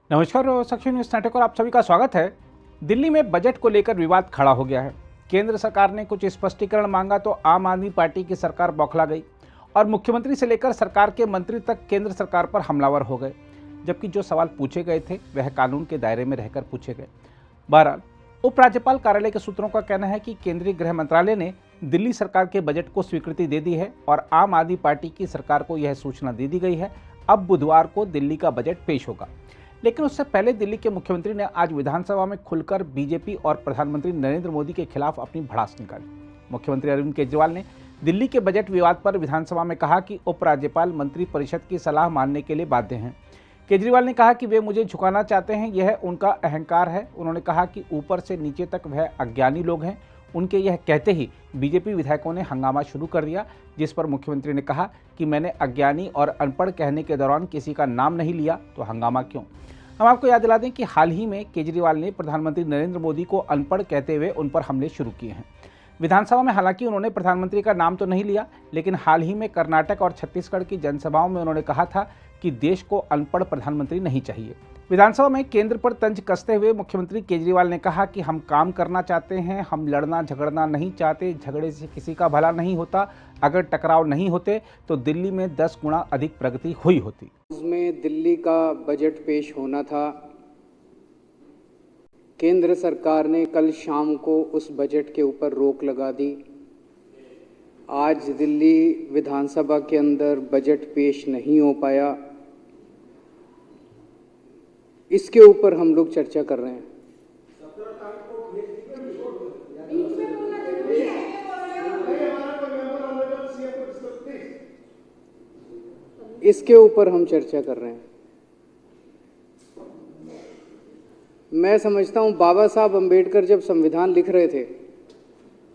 नमस्कार suction news network और आप सभी का स्वागत है। दिल्ली में बजट को लेकर विवाद खड़ा हो गया है। केंद्र सरकार ने कुछ स्पष्टीकरण मांगा तो आम आदमी पार्टी की सरकार बौखला गई और मुख्यमंत्री से लेकर सरकार के मंत्री तक केंद्र सरकार पर हमलावर हो गए, जबकि जो सवाल पूछे गए थे वह कानून के दायरे में रहकर पूछे गए। बहरहाल उपराज्यपाल कार्यालय के सूत्रों का कहना है कि केंद्रीय गृह मंत्रालय ने दिल्ली सरकार के बजट को स्वीकृति दे दी है और आम आदमी पार्टी की सरकार को यह सूचना दे दी गई है अब बुधवार को दिल्ली का बजट पेश होगा। लेकिन उससे पहले दिल्ली के मुख्यमंत्री ने आज विधानसभा में खुलकर बीजेपी और प्रधानमंत्री नरेंद्र मोदी के खिलाफ अपनी भड़ास निकाली। मुख्यमंत्री अरविंद केजरीवाल ने दिल्ली के बजट विवाद पर विधानसभा में कहा कि उपराज्यपाल मंत्री परिषद की सलाह मानने के लिए बाध्य हैं। केजरीवाल ने कहा कि वे मुझे झुकाना चाहते हैं, यह उनका अहंकार है। उन्होंने कहा कि ऊपर से नीचे तक वह अज्ञानी लोग हैं। उनके यह कहते ही बीजेपी विधायकों ने हंगामा शुरू कर दिया, जिस पर मुख्यमंत्री ने कहा कि मैंने अज्ञानी और अनपढ़ कहने के दौरान किसी का नाम नहीं लिया, तो हंगामा क्यों। हम आपको याद दिला दें कि हाल ही में केजरीवाल ने प्रधानमंत्री नरेंद्र मोदी को अनपढ़ कहते हुए उन पर हमले शुरू किए हैं। विधानसभा में हालांकि उन्होंने प्रधानमंत्री का नाम तो नहीं लिया, लेकिन हाल ही में कर्नाटक और छत्तीसगढ़ की जनसभाओं में उन्होंने कहा था कि देश को अनपढ़ प्रधानमंत्री नहीं चाहिए। विधानसभा में केंद्र पर तंज कसते हुए मुख्यमंत्री केजरीवाल ने कहा कि हम काम करना चाहते हैं, हम लड़ना झगड़ना नहीं चाहते, झगड़े से किसी का भला नहीं होता। अगर टकराव नहीं होते तो दिल्ली में 10 गुना अधिक प्रगति हुई होती। उसमें दिल्ली का बजट पेश होना था। केंद्र सरकार ने कल शाम को उस बजट के ऊपर रोक लगा दी। आज दिल्ली विधानसभा के अंदर बजट पेश नहीं हो पाया। इसके ऊपर हम लोग चर्चा कर रहे हैं। इसके ऊपर हम चर्चा कर रहे हैं। मैं समझता हूं बाबा साहब अंबेडकर जब संविधान लिख रहे थे,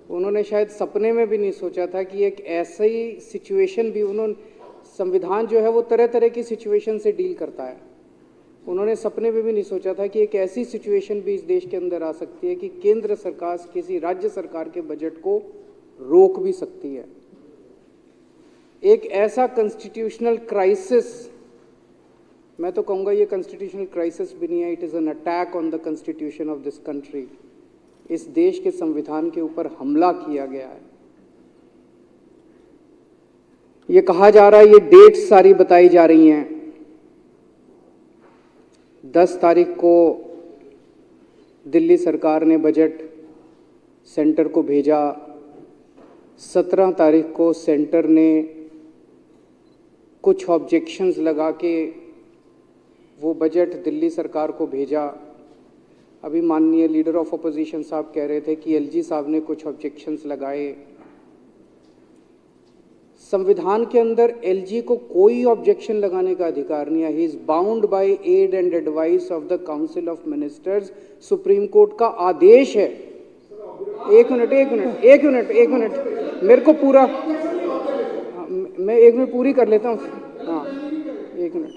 उन्होंने शायद सपने में भी नहीं सोचा था कि एक ऐसी सिचुएशन भी संविधान जो है वो तरह तरह की सिचुएशन से डील करता है। उन्होंने सपने में भी नहीं सोचा था कि एक ऐसी सिचुएशन भी इस देश के अंदर आ सकती है कि केंद्र सरकार किसी राज्य सरकार के बजट को रोक भी सकती है। एक ऐसा कॉन्स्टिट्यूशनल क्राइसिस, मैं तो कहूँगा ये कॉन्स्टिट्यूशनल क्राइसिस भी नहीं है, it is an attack on the constitution of this country. इस देश के संविधान के ऊपर हमला किया गया है। ये कहा जा रहा है, ये डेट्स सारी बताई जा रही हैं। 10 तारीख को दिल्ली सरकार ने बजट सेंटर को भेजा। 17 तारीख को सेंटर ने कुछ ऑब्जेक्शंस लगा के वो बजट दिल्ली सरकार को भेजा। अभी माननीय लीडर ऑफ अपोजिशन साहब कह रहे थे कि एलजी साहब ने कुछ ऑब्जेक्शंस लगाए। संविधान के अंदर एलजी को कोई ऑब्जेक्शन लगाने का अधिकार नहीं है। He is bound by aid and advice of the council of ministers. Supreme court का आदेश है। एक मिनट मेरे को पूरा, मैं 1 मिनट पूरी कर लेता हूँ। हाँ, 1 मिनट।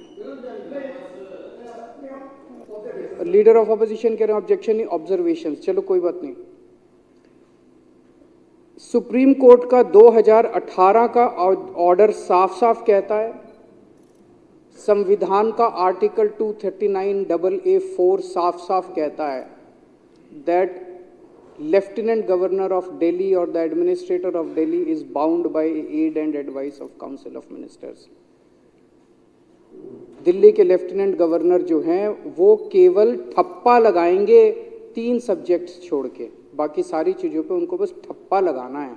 लीडर ऑफ अपोजिशन कह रहे हैं ऑब्जेक्शन नहीं, ऑब्जर्वेशन। चलो कोई बात नहीं। सुप्रीम कोर्ट का 2018 का ऑर्डर साफ साफ कहता है, संविधान का आर्टिकल 239AA4 साफ साफ कहता है that lieutenant governor of Delhi और the administrator of Delhi is bound by aid and advice of council of ministers. Delhi के लेफ्टिनेंट गवर्नर जो हैं वो केवल ठप्पा लगाएंगे 3 सब्जेक्ट्स छोड़ के, बाकी सारी चीज़ों पे उनको बस ठप्पा लगाना है।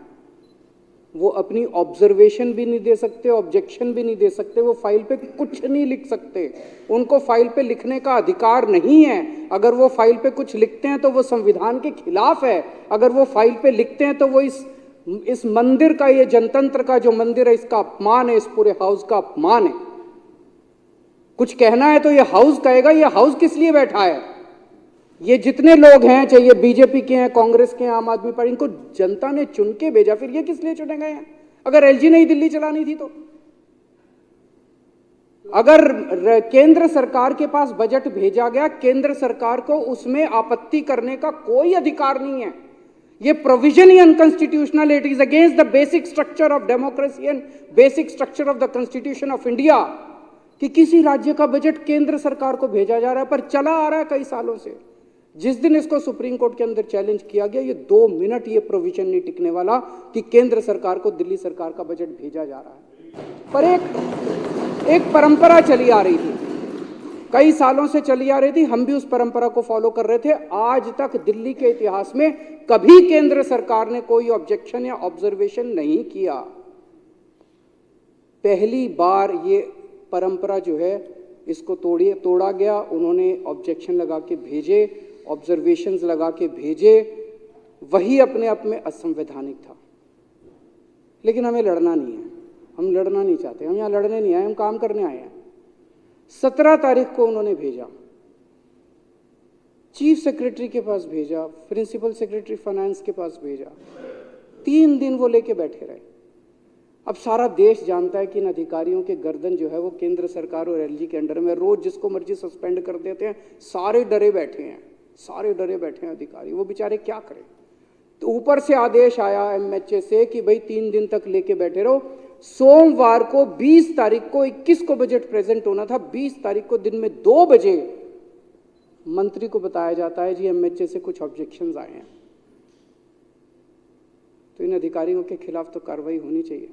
वो अपनी ऑब्जर्वेशन भी नहीं दे सकते, ऑब्जेक्शन भी नहीं दे सकते, वो फाइल पे कुछ नहीं लिख सकते। उनको फाइल पे लिखने का अधिकार नहीं है। अगर वो फाइल पे कुछ लिखते हैं तो वो संविधान के खिलाफ है। अगर वो फाइल पे लिखते हैं तो वो इस मंदिर का, ये जनतंत्र का जो मंदिर है, इसका अपमान है, इस पूरे हाउस का अपमान है। कुछ कहना है तो ये हाउस कहेगा। ये हाउस किस लिए बैठा है? ये जितने लोग हैं, चाहे ये बीजेपी के हैं, कांग्रेस के हैं, आम आदमी पार्टी, इनको जनता ने चुन के भेजा। फिर ये किस लिए चुने गए हैं? अगर एलजी नहीं दिल्ली चलानी थी तो? अगर केंद्र सरकार के पास बजट भेजा गया, केंद्र सरकार को उसमें आपत्ति करने का कोई अधिकार नहीं है। ये provision he unconstitutional, it is against the basic structure of democracy and basic structure of the constitution of India. कि किसी राज्य का बजट केंद्र सरकार को भेजा जा रहा है, पर चला आ रहा है कई सालों से। जिस दिन इसको सुप्रीम कोर्ट के अंदर चैलेंज किया गया, ये 2 मिनट ये प्रोविजन नहीं टिकने वाला कि केंद्र सरकार को दिल्ली सरकार का बजट भेजा जा रहा है। पर एक परंपरा चली आ रही थी, कई सालों से चली आ रही थी, हम भी उस परंपरा को फॉलो कर रहे थे। आज तक दिल्ली के इतिहास में कभी केंद्र सरकार ने कोई ऑब्जेक्शन या ऑब्जर्वेशन नहीं किया। पहली बार ये परंपरा जो है इसको तोड़ा गया। उन्होंने ऑब्जेक्शन लगा के भेजे, ऑब्जर्वेशंस लगा के भेजे, वही अपने आप में असंवैधानिक था। लेकिन हमें लड़ना नहीं है, हम लड़ना नहीं चाहते, हम यहाँ लड़ने नहीं आए, हम काम करने आए हैं। 17 तारीख को उन्होंने भेजा, चीफ सेक्रेटरी के पास भेजा, प्रिंसिपल सेक्रेटरी फाइनेंस के पास भेजा, 3 दिन वो लेके बैठे रहे। अब सारा देश जानता है कि इन अधिकारियों के गर्दन जो है वो केंद्र सरकार और एलजी के अंडर में, रोज जिसको मर्जी सस्पेंड कर देते हैं। सारे डरे बैठे हैं, सारे डरे बैठे हैं अधिकारी, वो बेचारे क्या करें। तो ऊपर से आदेश आया एमएचए से कि भाई 3 दिन तक लेके बैठे रहो। सोमवार को 20 तारीख को 21 को बजट प्रेजेंट होना था, 20 तारीख को दिन में 2 बजे मंत्री को बताया जाता है जी एमएचए से कुछ ऑब्जेक्शंस आए हैं। तो इन अधिकारियों के खिलाफ तो कार्रवाई होनी चाहिए।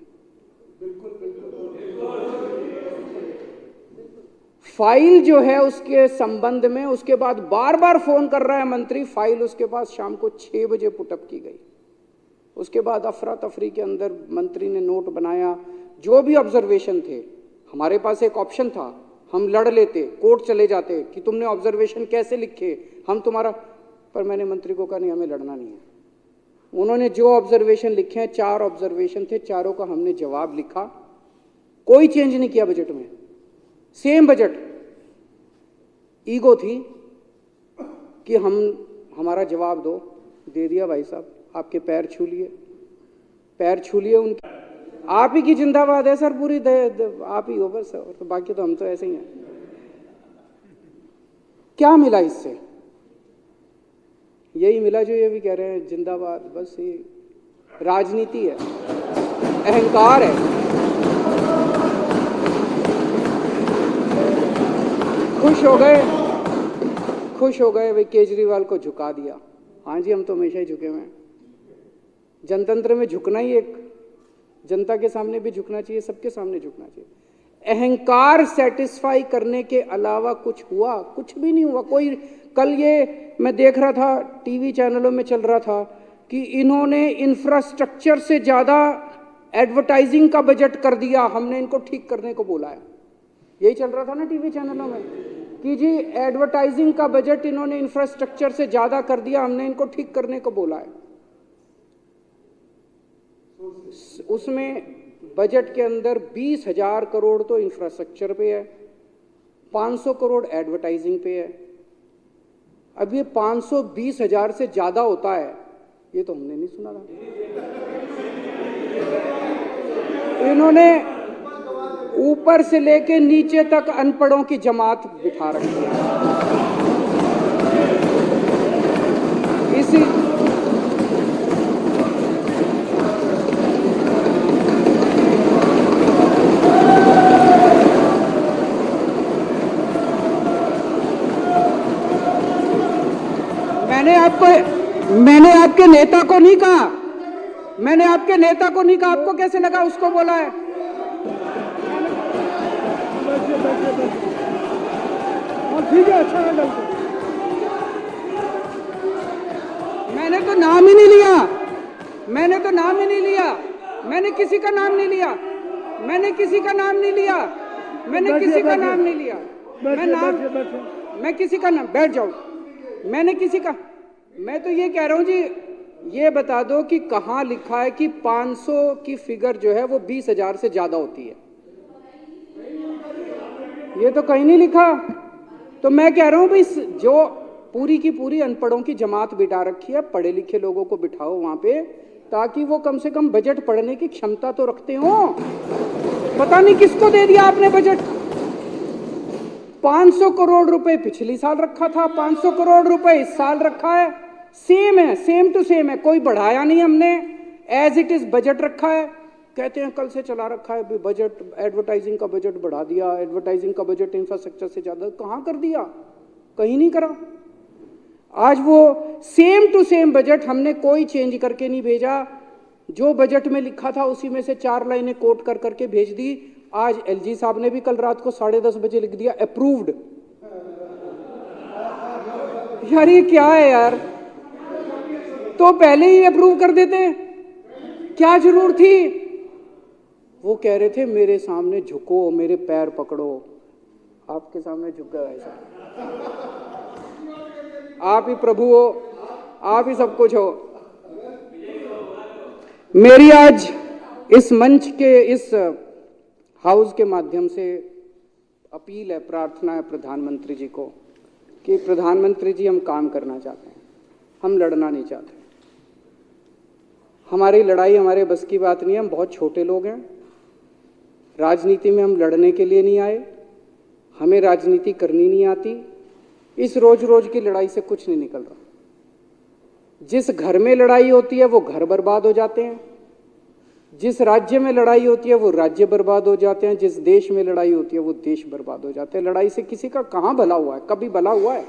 फाइल जो है उसके संबंध में उसके बाद बार बार फोन कर रहा है मंत्री, फाइल उसके पास शाम को 6 बजे पुटअप की गई। उसके बाद अफरा तफरी के अंदर मंत्री ने नोट बनाया, जो भी ऑब्जर्वेशन थे। हमारे पास एक ऑप्शन था, हम लड़ लेते, कोर्ट चले जाते कि तुमने ऑब्जर्वेशन कैसे लिखे, हम तुम्हारा, पर मैंने मंत्री को कहा नहीं, हमें लड़ना नहीं है। उन्होंने जो ऑब्जर्वेशन लिखे हैं, 4 ऑब्जर्वेशन थे, चारों का हमने जवाब लिखा, कोई चेंज नहीं किया बजट में, सेम बजट। ईगो थी कि हमारा जवाब दो, दे दिया भाई साहब, आपके पैर छू लिए, पैर छू लिए उनके। आप ही की जिंदाबाद है सर, पूरी आप ही हो बस, और तो बाकी तो हम तो ऐसे ही हैं। क्या मिला इससे? यही मिला जो ये भी कह रहे हैं जिंदाबाद, बस ये राजनीति है, अहंकार है। खुश हो गए वे केजरीवाल को झुका दिया। हाँ जी, हम तो हमेशा ही झुके हुए हैं। जनतंत्र में झुकना ही एक, जनता के सामने भी झुकना चाहिए, सबके सामने झुकना चाहिए। अहंकार सेटिस्फाई करने के अलावा कुछ हुआ? कुछ भी नहीं हुआ। कोई, कल ये मैं देख रहा था, टीवी चैनलों में चल रहा था कि इन्होंने इंफ्रास्ट्रक्चर से ज्यादा एडवर्टाइजिंग का बजट कर दिया, हमने इनको ठीक करने को बोला है। यही चल रहा था ना टीवी चैनलों में कि जी एडवर्टाइजिंग का बजट इन्होंने इंफ्रास्ट्रक्चर से ज्यादा कर दिया, हमने इनको ठीक करने को बोला है। उसमें बजट के अंदर 20,000 करोड़ तो इंफ्रास्ट्रक्चर पे है, 500 करोड़ एडवर्टाइजिंग पे है। अब ये 520,000 से ज्यादा होता है, ये तो हमने नहीं सुना था। इन्होंने ऊपर से लेके नीचे तक अनपढ़ों की जमात बिठा रखी है। इसी मैंने आपके नेता को नहीं कहा, मैंने आपके नेता को नहीं कहा, आपको कैसे लगा उसको बोला है? ठीक है, अच्छा है। मैंने तो नाम ही नहीं लिया, मैंने तो नाम ही नहीं लिया, मैंने किसी का नाम नहीं लिया, मैंने किसी का नाम नहीं लिया, मैंने किसी का नाम नहीं लिया। मैं किसी का नाम, बैठ जाओ, मैंने किसी का, मैं तो ये कह रहा हूं जी, ये बता दो कि कहां लिखा है कि 500 की फिगर जो है वो 20,000 से ज्यादा होती है? ये तो कहीं नहीं लिखा। तो मैं कह रहा हूं भाई, जो पूरी की पूरी अनपढ़ों की जमात बिठा रखी है, पढ़े लिखे लोगों को बिठाओ वहां पे, ताकि वो कम से कम बजट पढ़ने की क्षमता तो रखते हो। पता नहीं किसको दे दिया आपने बजट। 500 करोड़ रुपए पिछली साल रखा था, 500 करोड़ रुपए इस साल रखा है, सेम है, सेम टू सेम है, कोई बढ़ाया नहीं हमने, एज इट इज बजट रखा है। कहते हैं कल से चला रखा है बजट, एडवर्टाइजिंग का बजट बढ़ा दिया, एडवर्टाइजिंग का बजट इंफ्रास्ट्रक्चर से ज़्यादा। कहाँ कर दिया? कहीं नहीं करा। आज वो सेम टू सेम बजट हमने कोई चेंज करके नहीं भेजा, जो बजट में लिखा था उसी में से 4 लाइनें कोट कर करके भेज दी। आज एलजी साहब ने भी कल रात को 10:30 बजे लिख दिया अप्रूव्ड। यार ये क्या है यार? तो पहले ही अप्रूव कर देते, क्या जरूर थी? वो कह रहे थे मेरे सामने झुको, मेरे पैर पकड़ो। आपके सामने झुक गया ऐसा? आप ही प्रभु हो, आप ही सब कुछ हो। मेरी आज इस मंच के, इस हाउस के माध्यम से अपील है, प्रार्थना है प्रधानमंत्री जी को कि प्रधानमंत्री जी, हम काम करना चाहते हैं, हम लड़ना नहीं चाहते। हमारी लड़ाई हमारे बस की बात नहीं है, हम बहुत छोटे लोग हैं। राजनीति में हम लड़ने के लिए नहीं आए, हमें राजनीति करनी नहीं आती। इस रोज रोज की लड़ाई से कुछ नहीं निकल रहा। जिस घर में लड़ाई होती है वो घर बर्बाद हो जाते हैं, जिस राज्य में लड़ाई होती है वो राज्य बर्बाद हो जाते हैं, जिस देश में लड़ाई होती है वो देश बर्बाद हो जाते हैं। लड़ाई से किसी का कहाँ भला हुआ है? कभी भला हुआ है?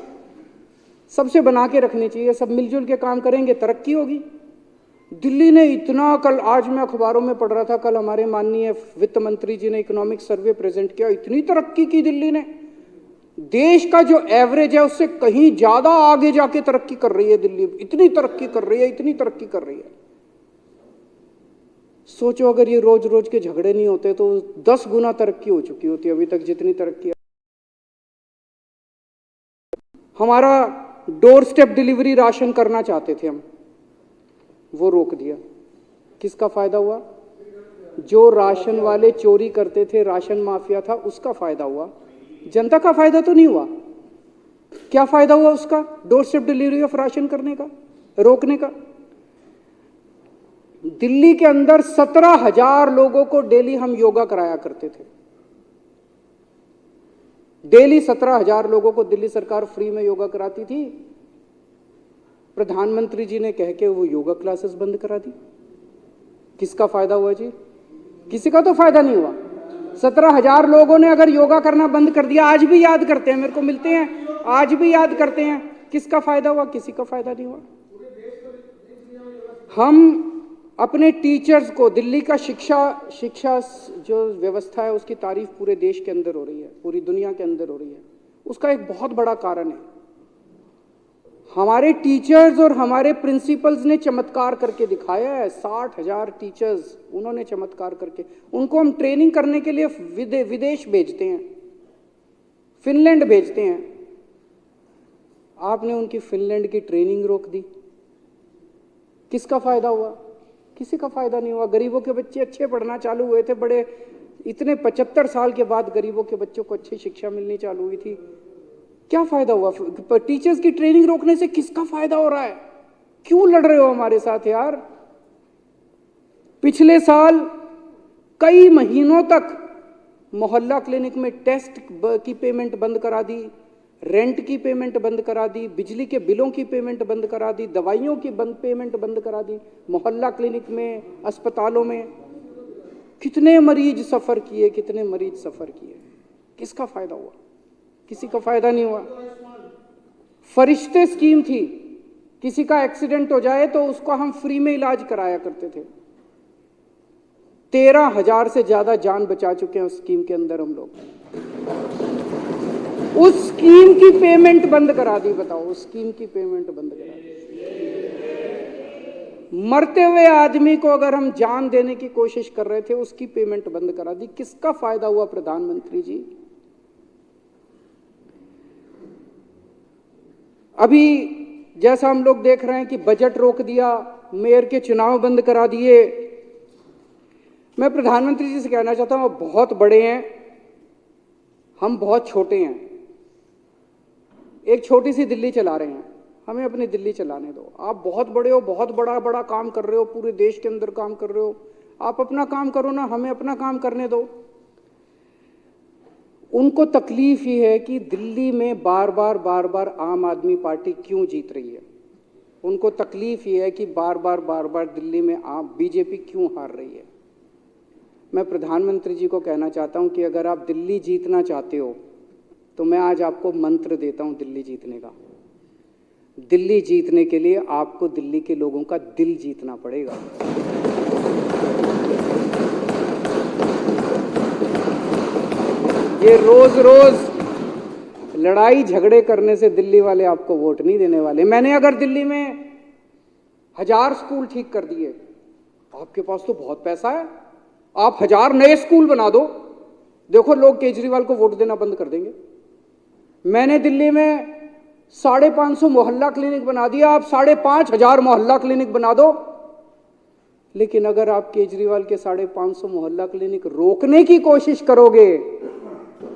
सबसे बना के रखनी चाहिए, सब मिलजुल के काम करेंगे, तरक्की होगी। दिल्ली ने इतना, कल आज मैं अखबारों में पढ़ रहा था, कल हमारे माननीय वित्त मंत्री जी ने इकोनॉमिक सर्वे प्रेजेंट किया, इतनी तरक्की की दिल्ली ने। देश का जो एवरेज है उससे कहीं ज्यादा आगे जाके तरक्की कर रही है दिल्ली। इतनी तरक्की कर रही है, इतनी तरक्की कर रही है। सोचो अगर ये रोज रोज के झगड़े नहीं होते तो 10 गुना तरक्की हो चुकी होती अभी तक जितनी तरक्की है। हमारा डोर स्टेप डिलीवरी राशन करना चाहते थे हम, वो रोक दिया। किसका फायदा हुआ? जो राशन वाले चोरी करते थे, राशन माफिया था, उसका फायदा हुआ। जनता का फायदा तो नहीं हुआ। क्या फायदा हुआ उसका? Door step delivery of ration करने का, रोकने का। दिल्ली के अंदर 17,000 लोगों को डेली हम योगा कराया करते थे। डेली 17,000 लोगों को दिल्ली सरकार फ्री में योगा कराती थी। प्रधानमंत्री जी ने कह के वो योगा क्लासेस बंद करा दी। किसका फायदा हुआ जी? किसी का तो फायदा नहीं हुआ। 17,000 लोगों ने अगर योगा करना बंद कर दिया, आज भी याद करते हैं, मेरे को मिलते हैं, आज भी याद करते हैं। किसका फायदा हुआ? किसी का फायदा नहीं हुआ। हम अपने टीचर्स को, दिल्ली का शिक्षा जो व्यवस्था है उसकी तारीफ पूरे देश के अंदर हो रही है, पूरी दुनिया के अंदर हो रही है। उसका एक बहुत बड़ा कारण है हमारे टीचर्स और हमारे प्रिंसिपल्स ने चमत्कार करके दिखाया है। 60,000 टीचर्स, उन्होंने चमत्कार करके, उनको हम ट्रेनिंग करने के लिए विदेश भेजते हैं, फिनलैंड भेजते हैं। आपने उनकी फिनलैंड की ट्रेनिंग रोक दी। किसका फायदा हुआ? किसी का फायदा नहीं हुआ। गरीबों के बच्चे अच्छे पढ़ना चालू हुए थे, बड़े इतने 75 साल के बाद गरीबों के बच्चों को अच्छी शिक्षा मिलनी चालू हुई थी। क्या फायदा हुआ? टीचर्स की ट्रेनिंग रोकने से किसका फायदा हो रहा है? क्यों लड़ रहे हो हमारे साथ यार? पिछले साल कई महीनों तक मोहल्ला क्लिनिक में टेस्ट की पेमेंट बंद करा दी, रेंट की पेमेंट बंद करा दी, बिजली के बिलों की पेमेंट बंद करा दी, दवाइयों की पेमेंट बंद करा दी। मोहल्ला क्लिनिक में, अस्पतालों में कितने मरीज सफर किए, कितने मरीज सफर किए। किसका फायदा हुआ? किसी का फायदा नहीं हुआ। फरिश्ते स्कीम थी, किसी का एक्सीडेंट हो जाए तो उसको हम फ्री में इलाज कराया करते थे। 13,000 से ज्यादा जान बचा चुके हैं उस स्कीम के अंदर हम लोग। उस स्कीम की पेमेंट बंद करा दी। बताओ, उस स्कीम की पेमेंट बंद करा दी। मरते हुए आदमी को अगर हम जान देने की कोशिश कर रहे थे, उसकी पेमेंट बंद करा दी। किसका फायदा हुआ प्रधानमंत्री जी? अभी जैसा हम लोग देख रहे हैं कि बजट रोक दिया, मेयर के चुनाव बंद करा दिए। मैं प्रधानमंत्री जी से कहना चाहता हूं, आप बहुत बड़े हैं, हम बहुत छोटे हैं। एक छोटी सी दिल्ली चला रहे हैं, हमें अपनी दिल्ली चलाने दो। आप बहुत बड़े हो, बहुत बड़ा बड़ा काम कर रहे हो, पूरे देश के अंदर काम कर रहे हो। आप अपना काम करो ना, हमें अपना काम करने दो। उनको तकलीफ ही है कि दिल्ली में बार बार आम आदमी पार्टी क्यों जीत रही है। उनको तकलीफ ही है कि बार बार दिल्ली में बीजेपी क्यों हार रही है। मैं प्रधानमंत्री जी को कहना चाहता हूं कि अगर आप दिल्ली जीतना चाहते हो तो मैं आज आपको मंत्र देता हूं दिल्ली जीतने का। दिल्ली जीतने के लिए आपको दिल्ली के लोगों का दिल जीतना पड़ेगा। ये रोज रोज लड़ाई झगड़े करने से दिल्ली वाले आपको वोट नहीं देने वाले। मैंने अगर दिल्ली में 1000 स्कूल ठीक कर दिए, आपके पास तो बहुत पैसा है, आप 1000 नए स्कूल बना दो, देखो लोग केजरीवाल को वोट देना बंद कर देंगे। मैंने दिल्ली में 550 मोहल्ला क्लिनिक बना दिया, आप 5500 मोहल्ला क्लिनिक बना दो। लेकिन अगर आप केजरीवाल के 550 मोहल्ला क्लिनिक रोकने की कोशिश करोगे,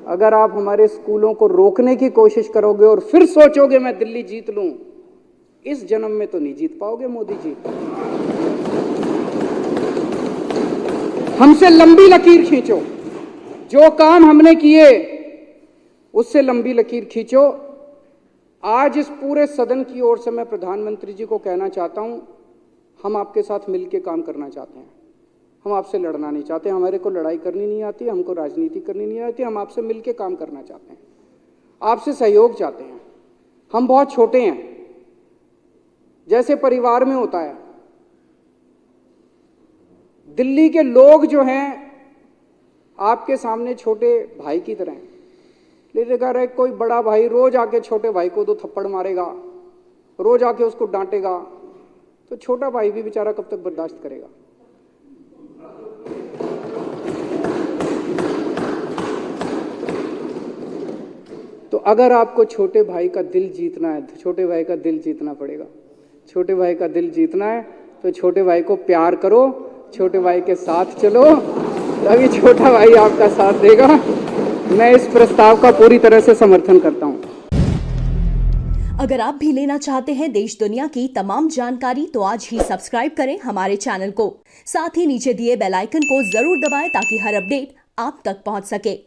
अगर आप हमारे स्कूलों को रोकने की कोशिश करोगे और फिर सोचोगे मैं दिल्ली जीत लूं, इस जन्म में तो नहीं जीत पाओगे मोदी जी। हमसे लंबी लकीर खींचो, जो काम हमने किए उससे लंबी लकीर खींचो। आज इस पूरे सदन की ओर से मैं प्रधानमंत्री जी को कहना चाहता हूं, हम आपके साथ मिलकर काम करना चाहते हैं, हम आपसे लड़ना नहीं चाहते। हमारे को लड़ाई करनी नहीं आती, हमको राजनीति करनी नहीं आती, हम आपसे मिलकर काम करना चाहते हैं, आपसे सहयोग चाहते हैं। हम बहुत छोटे हैं, जैसे परिवार में होता है। दिल्ली के लोग जो हैं आपके सामने छोटे भाई की तरह हैं, लेकिन अगर कोई बड़ा भाई रोज आके छोटे भाई को 2 थप्पड़ मारेगा, रोज आके उसको डांटेगा, तो छोटा भाई भी बेचारा कब तक बर्दाश्त करेगा। तो अगर आपको छोटे भाई का दिल जीतना है तो छोटे भाई का दिल जीतना पड़ेगा। छोटे भाई का दिल जीतना है तो छोटे भाई को प्यार करो, छोटे भाई के साथ चलो, तभी छोटा भाई आपका साथ देगा। मैं इस प्रस्ताव का पूरी तरह से समर्थन करता हूं। अगर आप भी लेना चाहते हैं देश दुनिया की तमाम जानकारी तो आज ही सब्सक्राइब करें हमारे चैनल को। साथ ही नीचे दिए बेल आइकन को जरूर दबाएं ताकि हर अपडेट आप तक पहुंच सके।